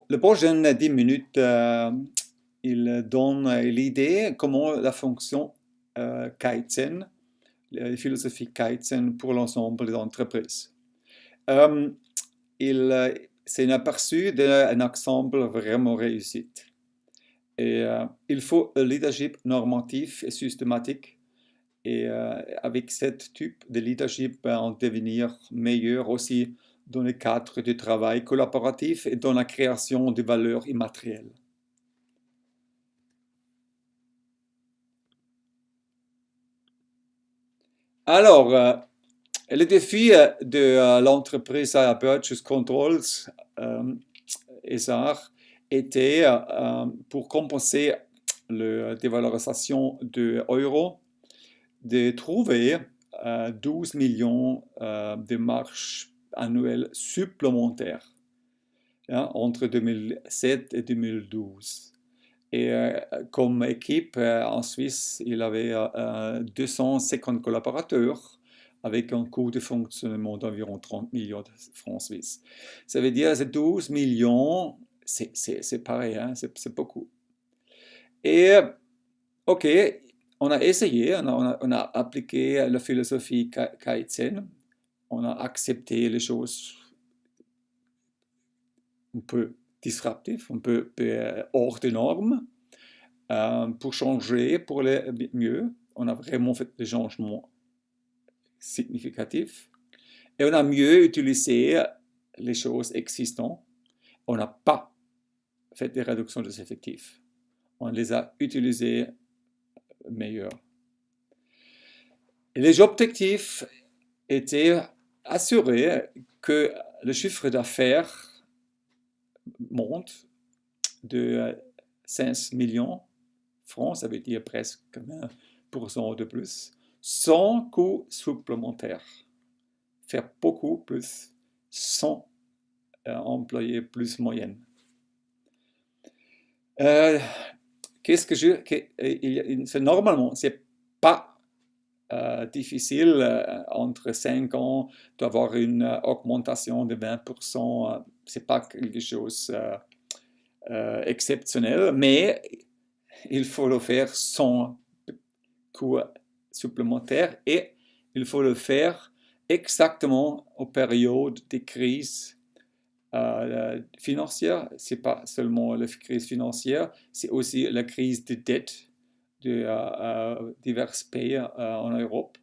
les prochaines 10 minutes, il donne l'idée comment la fonction Kaizen, la philosophie Kaizen pour l'ensemble des entreprises. C'est un aperçu d'un ensemble vraiment réussi. Et il faut un leadership normatif et systématique. Et avec ce type de leadership, en devenir meilleur aussi dans le cadre du travail collaboratif et dans la création de valeurs immatérielles. Alors, le défi de l'entreprise à Purchase Controls, ESAR, était pour compenser la dévalorisation de l'euro, de trouver 12 millions de marges annuelles supplémentaires entre 2007 et 2012. Et comme équipe en Suisse, il avait 250 collaborateurs avec un coût de fonctionnement d'environ 30 millions de francs suisses. Ça veut dire que 12 millions, c'est pareil, hein, c'est beaucoup. Et ok, on a essayé, on a appliqué la philosophie Kaizen, on a accepté les choses un peu disruptives, un peu hors de normes, pour changer pour le mieux. On a vraiment fait des changements significatifs et on a mieux utilisé les choses existantes. On n'a pas fait des réductions des effectifs. On les a utilisées meilleur. Et les objectifs étaient assurer que le chiffre d'affaires monte de 5 millions francs, ça veut dire presque 1% de plus, sans coût supplémentaire. Faire beaucoup plus sans employer plus moyenne. Normalement, c'est pas difficile entre 5 ans d'avoir une augmentation de 20%. C'est pas quelque chose exceptionnel, mais il faut le faire sans coût supplémentaire et il faut le faire exactement aux périodes de crise financière. Ce n'est pas seulement la crise financière, c'est aussi la crise de dette de divers pays en Europe.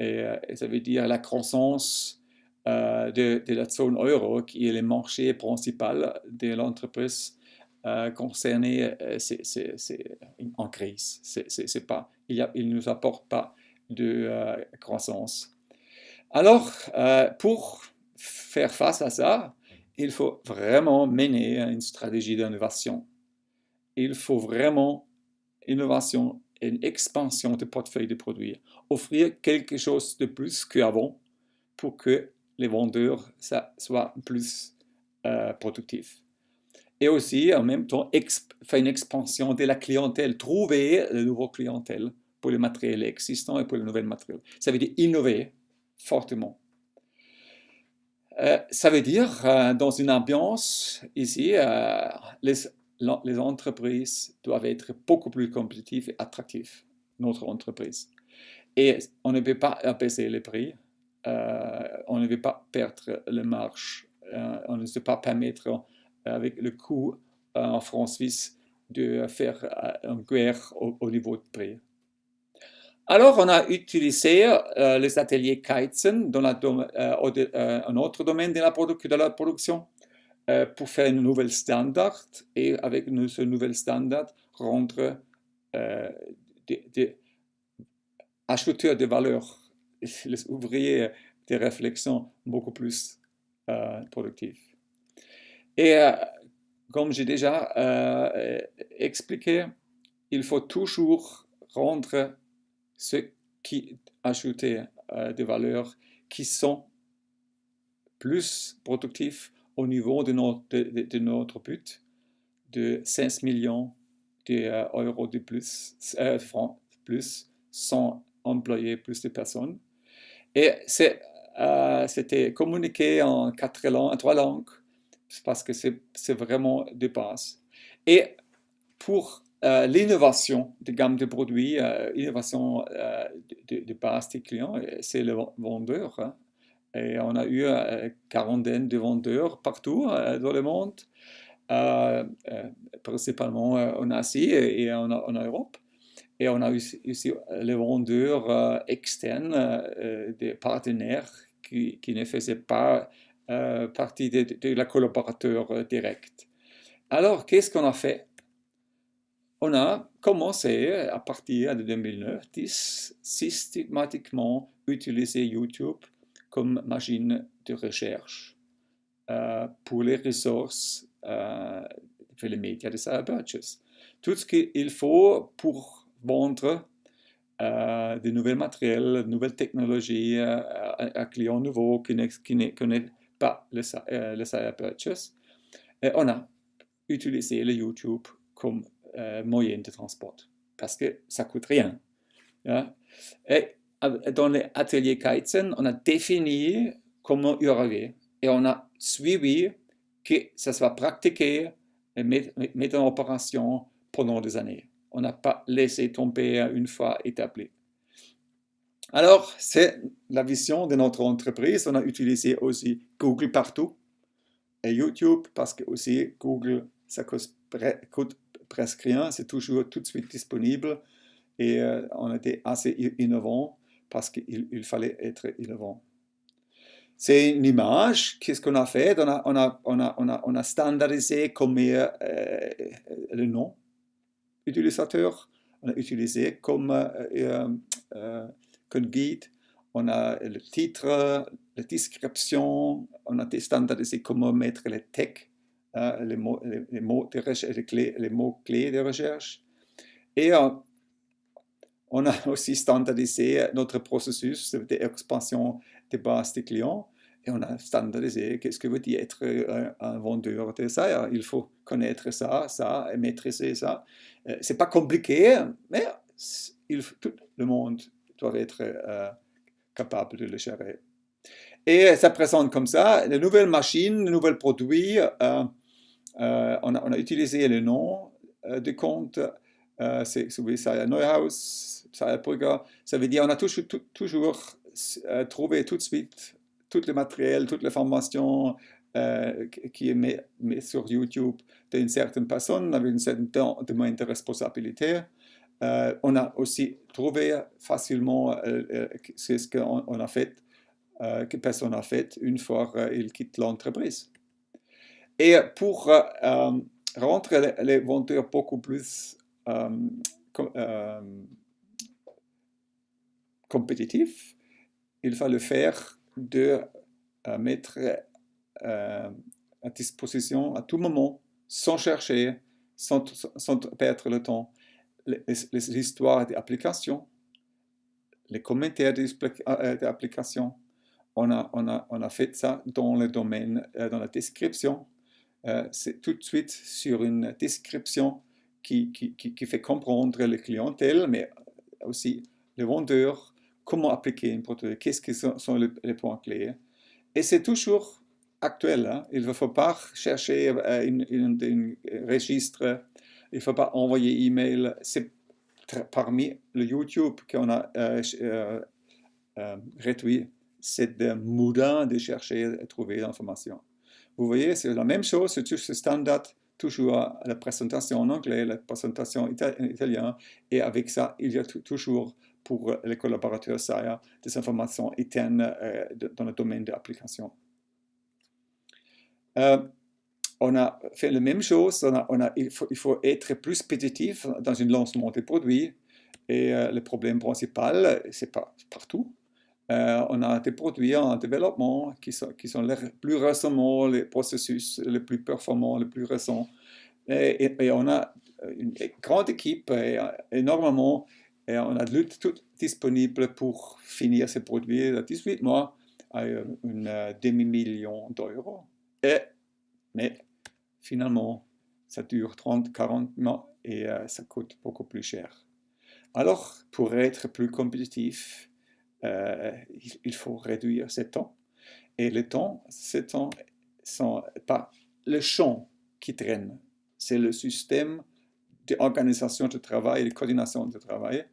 Et ça veut dire la croissance de la zone euro, qui est le marché principal de l'entreprise concernée, c'est en crise. Il ne nous apporte pas de croissance. Alors, pour faire face à ça, il faut vraiment mener une stratégie d'innovation. Il faut vraiment innovation et une expansion de portefeuille de produits. Offrir quelque chose de plus qu'avant pour que les vendeurs soient plus productifs. Et aussi, en même temps, faire une expansion de la clientèle, trouver de nouveaux clientèles pour les matériels existants et pour les nouvelles matériels. Ça veut dire innover fortement. Ça veut dire, dans une ambiance ici, les entreprises doivent être beaucoup plus compétitives et attractives, notre entreprise. Et on ne peut pas abaisser les prix, on ne veut pas perdre les marges, on ne peut pas permettre, avec le coût en francs suisses, de faire une guerre au niveau de prix. Alors, on a utilisé les ateliers Kaizen dans un autre domaine de la production pour faire un nouvel standard et avec ce nouvel standard rendre des acheteurs de valeur, les ouvriers des réflexions beaucoup plus productifs. Et comme j'ai déjà expliqué, il faut toujours rendre ceux qui ajoutent des valeurs qui sont plus productifs au niveau de notre but de 5 millions d'euros de plus, francs plus, sans employer plus de personnes. Et c'était communiqué en 3 langues, parce que c'est vraiment de base. Et pour l'innovation de gamme de produits, innovation de base des clients, c'est le vendeur. Hein. Et on a eu une quarantaine de vendeurs partout dans le monde, principalement en Asie et en Europe. Et on a aussi les vendeurs externes, des partenaires qui ne faisaient pas partie de la collaborateur direct. Alors, qu'est-ce qu'on a fait? On a commencé à partir de 2009 systématiquement utiliser YouTube comme machine de recherche pour les ressources pour les médias de Cyberpurchase. Tout ce qu'il faut pour vendre de nouveaux matériels, de nouvelles technologies à un client nouveau qui ne connaît pas le Cyberpurchase. On a utilisé le YouTube comme moyen de transport parce que ça ne coûte rien. Ja? Et dans les ateliers Kaizen, on a défini comment y arriver et on a suivi que ça soit pratiqué et mis en opération pendant des années. On n'a pas laissé tomber une fois établi. Alors, c'est la vision de notre entreprise. On a utilisé aussi Google partout et YouTube parce que aussi Google, ça coûte presque rien, c'est toujours tout de suite disponible et on était assez innovant parce qu'il fallait être innovant. C'est une image, qu'est-ce qu'on a fait? On a standardisé comme le nom utilisateur, on a utilisé comme guide, on a le titre, la description, on a standardisé comment mettre les textes, les mots de recherche, les mots-clés de recherche. Et on a aussi standardisé notre processus d'expansion de base des clients. Et on a standardisé qu'est-ce que veut dire être un vendeur de ça. Il faut connaître ça et maîtriser ça. C'est pas compliqué, mais tout le monde doit être capable de le gérer. Et ça présente comme ça, les nouvelles machines, les nouveaux produits. On a utilisé le nom de compte. C'est Saya Neuhaus, Saya Brugger. Ça veut dire on a toujours trouvé tout de suite tout le matériel, toute l'information qui est mis sur YouTube d'une certaine personne avec une certaine domaine de responsabilité. On a aussi trouvé facilement ce qu'on a fait, que personne a fait une fois il quitte l'entreprise. Et pour rendre les vendeurs beaucoup plus compétitifs, il fallait faire de mettre à disposition à tout moment, sans chercher, sans perdre le temps, les histoires d'applications, les commentaires d'applications. On a fait ça dans le domaine, dans la description. C'est tout de suite sur une description qui fait comprendre la clientèle, mais aussi le vendeur, comment appliquer une produit, qu'est-ce que sont les points clés. Et c'est toujours actuel. Hein? Il ne faut pas chercher un registre, il ne faut pas envoyer email. C'est parmi le YouTube qu'on a réduit cette moudin de chercher et trouver l'information. Vous voyez, c'est la même chose, c'est toujours standard, toujours la présentation en anglais, la présentation en italien, et avec ça, il y a toujours pour les collaborateurs SAIA des informations internes dans le domaine de l'application. On a fait la même chose, il faut être plus compétitif dans un lancement des produits, et le problème principal, c'est pas partout. On a des produits en développement qui sont les plus récemment, les processus les plus performants, les plus récents. Et on a une grande équipe, énormément, et on a tout disponible pour finir ces produits dans 18 mois à un demi-million d'euros. Mais finalement, ça dure 30-40 mois et ça coûte beaucoup plus cher. Alors, pour être plus compétitif, il faut réduire ces temps. Et ces temps ne sont pas le champ qui traîne, c'est le système d'organisation de travail et de coordination de travail,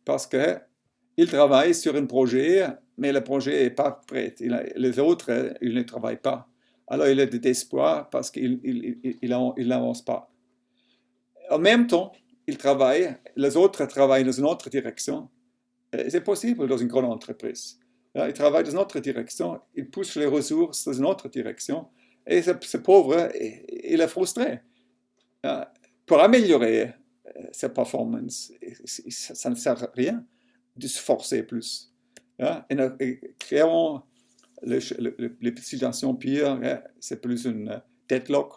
parce qu'il travaille sur un projet, mais le projet n'est pas prêt. Les autres, ils ne travaillent pas. Alors il a de l'espoir parce qu'il n'avance pas. En même temps, les autres travaillent dans une autre direction. C'est possible dans une grande entreprise. Ils travaillent dans une autre direction, ils poussent les ressources dans une autre direction, et ce pauvre, il est frustré. Pour améliorer sa performance, ça ne sert à rien de se forcer plus. Et créons les situations pires, c'est plus une deadlock.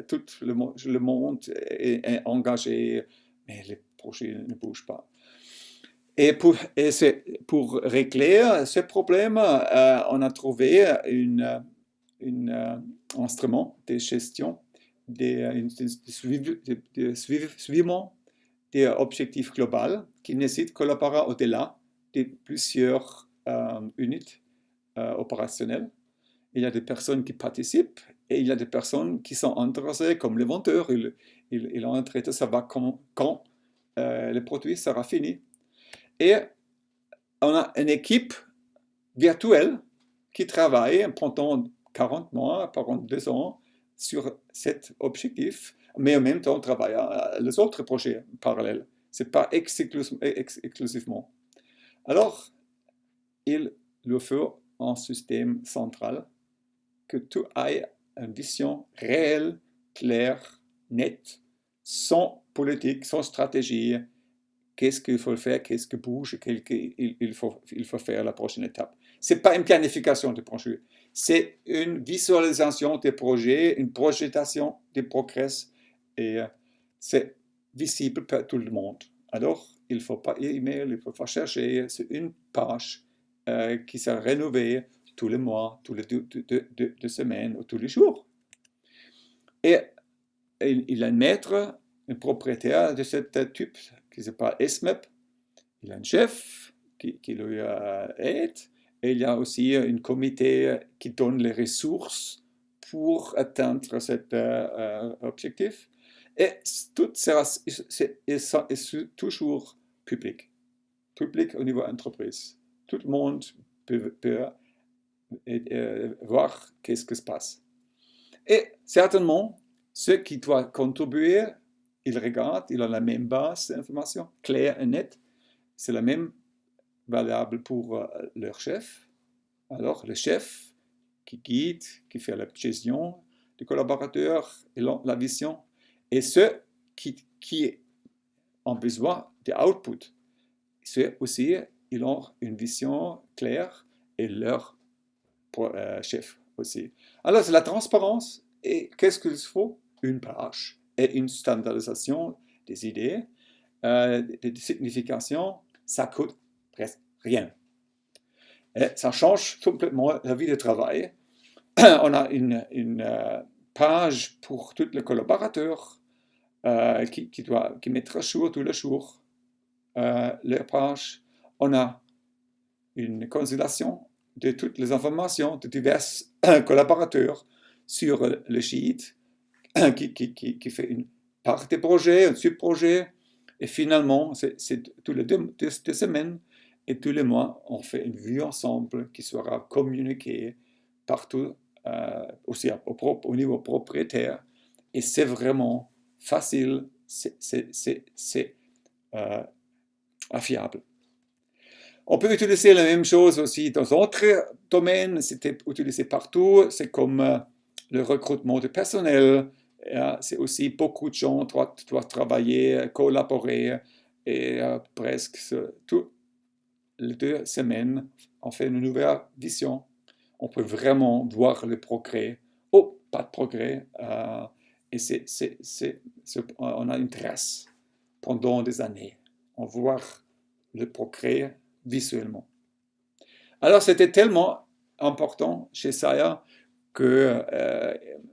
Tout le monde est engagé, mais les projets ne bougent pas. Et pour régler ce problème, on a trouvé un instrument de gestion, de suivant des objectifs globaux qui nécessitent de collaborer au-delà de plusieurs unités opérationnelles. Il y a des personnes qui participent et il y a des personnes qui sont intéressées, comme le vendeur. Il ont intérêt de savoir quand le produit sera fini. Et on a une équipe virtuelle qui travaille pendant 40 mois, pendant 2 ans sur cet objectif, mais en même temps on travaille à les autres projets parallèles. Ce n'est pas exclusivement. Alors, il lui faut un système central que tout ait une vision réelle, claire, nette, sans politique, sans stratégie. Qu'est-ce qu'il faut faire, qu'est-ce qui bouge, il faut faire la prochaine étape. Ce n'est pas une planification de projet, c'est une visualisation des projets, une projetation des progrès, et c'est visible pour tout le monde. Alors, il ne faut pas email, il faut pas chercher, c'est une page qui sera rénovée tous les mois, tous les 2 semaines ou tous les jours. Et il a un maître, un propriétaire de cette type qui s'appelle SMEP. Il a un chef qui lui aide, et il y a aussi un comité qui donne les ressources pour atteindre cet objectif. Et tout sera toujours public au niveau entreprise. Tout le monde peut voir qu'est-ce qui se passe. Et certainement, ceux qui doivent contribuer, ils regardent, ils ont la même base d'information, claire et nette. C'est la même valable pour leur chef. Alors, le chef qui guide, qui fait la gestion des collaborateurs et la vision, et ceux qui ont besoin de output, ceux aussi, ils ont une vision claire et leur chef aussi. Alors, c'est la transparence. Et qu'est-ce qu'il faut? Une page et une standardisation des idées, des significations. Ça coûte presque rien. Et ça change complètement la vie de travail. On a une page pour tous les collaborateurs qui mettent à jour tous les jours leur page. On a une consolidation de toutes les informations de divers collaborateurs sur le sheet qui fait une part des projets, un sub-projet. Et finalement, c'est tous les 2 semaines et tous les mois, on fait une vue ensemble qui sera communiquée partout, aussi au niveau propriétaire. Et c'est vraiment facile, c'est fiable. On peut utiliser la même chose aussi dans d'autres domaines, c'est utilisé partout, c'est comme le recrutement de personnel, c'est aussi beaucoup de gens doivent travailler, collaborer, et presque toutes les 2 semaines, on fait une nouvelle vision. On peut vraiment voir le progrès, ou pas de progrès, et on a une trace pendant des années. On voit le progrès visuellement. Alors, c'était tellement important chez Saya que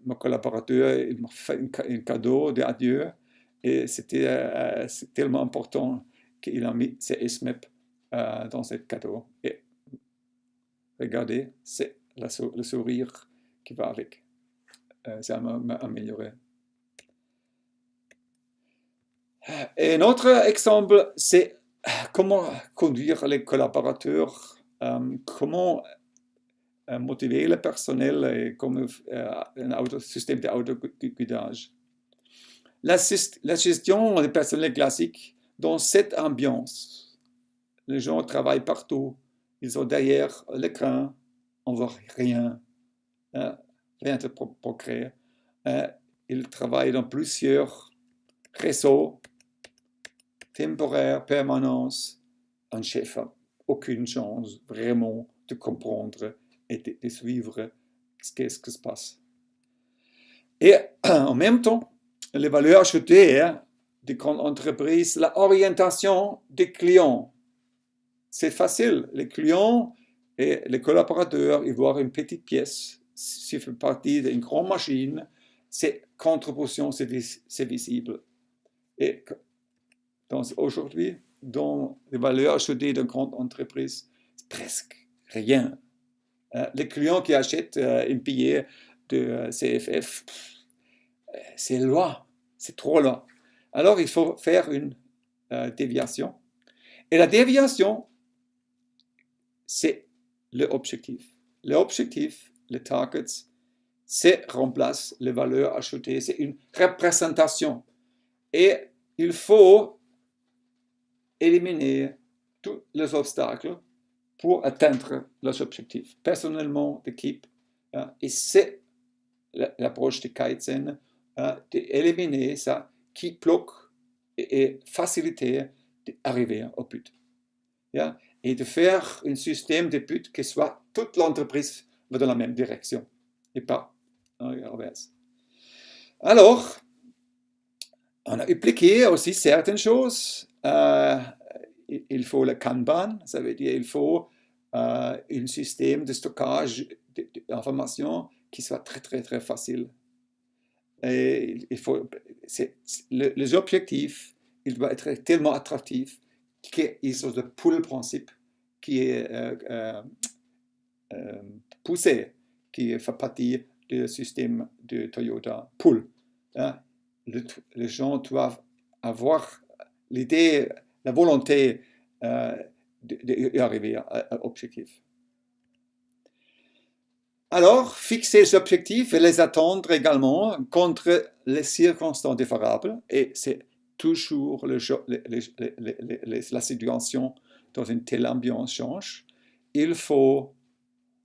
mon collaborateur il m'a fait un cadeau d'adieu, et c'est tellement important qu'il a mis ses SMEP dans ce cadeau. Et regardez, c'est le sourire qui va avec. ça m'a amélioré. Et un autre exemple, c'est comment conduire les collaborateurs, comment motiver le personnel et comme un système d'autoguidage. La gestion du personnel classique dans cette ambiance. Les gens travaillent partout, ils sont derrière l'écran, on ne voit rien, rien de progrès. Ils travaillent dans plusieurs réseaux temporaires, permanence. Un chef n'a aucune chance vraiment de comprendre et de suivre ce qui se passe. Et en même temps, les valeurs ajoutées des grandes entreprises, l'orientation des clients. C'est facile. Les clients et les collaborateurs, ils voient une petite pièce, ça fait partie d'une grande machine, c'est contribution, c'est visible. Et aujourd'hui, dans les valeurs ajoutées d'une grande entreprise, c'est presque rien. Les clients qui achètent un billet de CFF, c'est loin, c'est trop loin. Alors, il faut faire une déviation. Et la déviation, c'est l'objectif. L'objectif, les targets, c'est remplace les valeurs ajoutées, c'est une représentation. Et il faut éliminer tous les obstacles pour atteindre les objectifs. Personnellement, l'équipe, et c'est l'approche de Kaizen, d'éliminer ça qui bloque et faciliter d'arriver au but. Et de faire un système de but qui soit toute l'entreprise va dans la même direction et pas l'inverse. Alors, on a appliqué aussi certaines choses. Il faut le Kanban, ça veut dire il faut un système de stockage d'informations qui soit très, très, très facile. Et il faut, les objectifs, il doit être tellement attractif qu'ils ont le pull principe qui est poussé, qui fait partie du système de Toyota pull. Les gens doivent avoir l'idée, la volonté d'arriver à l'objectif. Alors, fixer les objectifs et les attendre également contre les circonstances défavorables, et c'est toujours la situation dans une telle ambiance change, il faut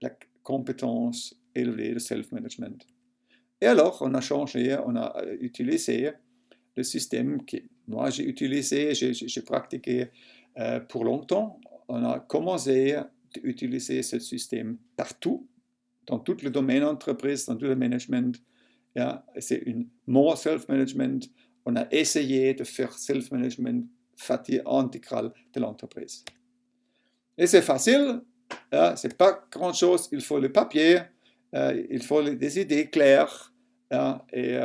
la compétence élevée de self-management. Et alors, on a changé, on a utilisé le système que moi j'ai utilisé, j'ai pratiqué pour longtemps. On a commencé à utiliser ce système partout, dans tout le domaine entreprise, dans tout le management. C'est une more self-management. On a essayé de faire self-management partie intégrale de l'entreprise. Et c'est facile, c'est pas grand-chose, il faut le papier, il faut des idées claires, et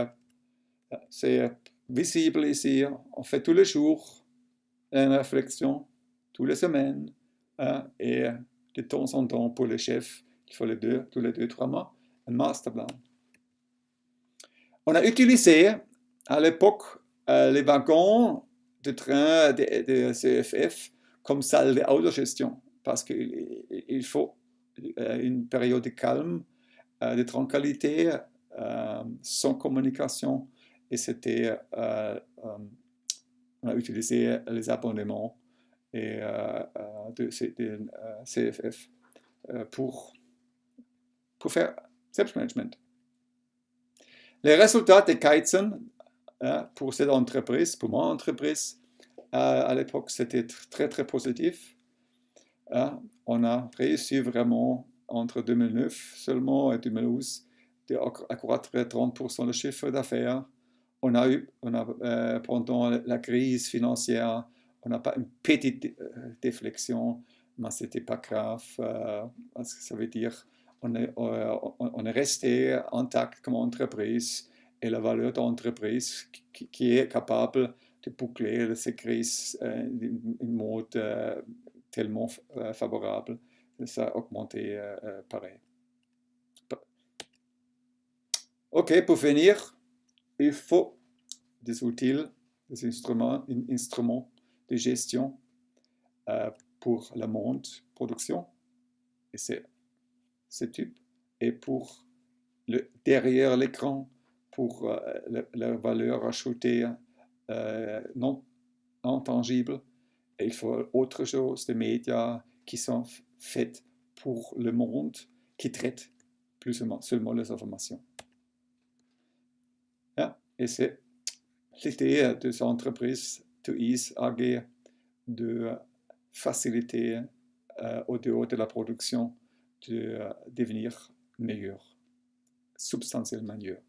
c'est visible ici, on fait tous les jours une réflexion, toutes les semaines, et de temps en temps pour les chefs, il faut tous les 2-3 mois, un master plan. On a utilisé à l'époque les wagons de train de CFF comme salle d'autogestion parce qu'il faut une période de calme, de tranquillité, sans communication. Et c'était, on a utilisé les abonnements de CFF pour faire self-management. Les résultats de Kaizen pour cette entreprise, pour mon entreprise, à l'époque, c'était très, très positif. On a réussi vraiment entre 2009 seulement et 2012 d'accroître 30% le chiffre d'affaires. On a pendant la crise financière, on n'a pas une petite déflexion, mais ce n'était pas grave, parce que ça veut dire on est resté intact comme entreprise et la valeur d'entreprise qui est capable de boucler ces crises en mode tellement favorable, ça a augmenté pareil. Ok, pour finir, il faut des outils, des instruments de gestion pour la monde production et ce type, et pour derrière l'écran, pour la valeur ajoutée non tangible. Et il faut autre chose, des médias qui sont faits pour le monde, qui traitent plus seulement les informations. Ja, et c'est l'idée de cette entreprise, TOIS AG, de faciliter au dehors de la production de devenir meilleur, substantiellement meilleur.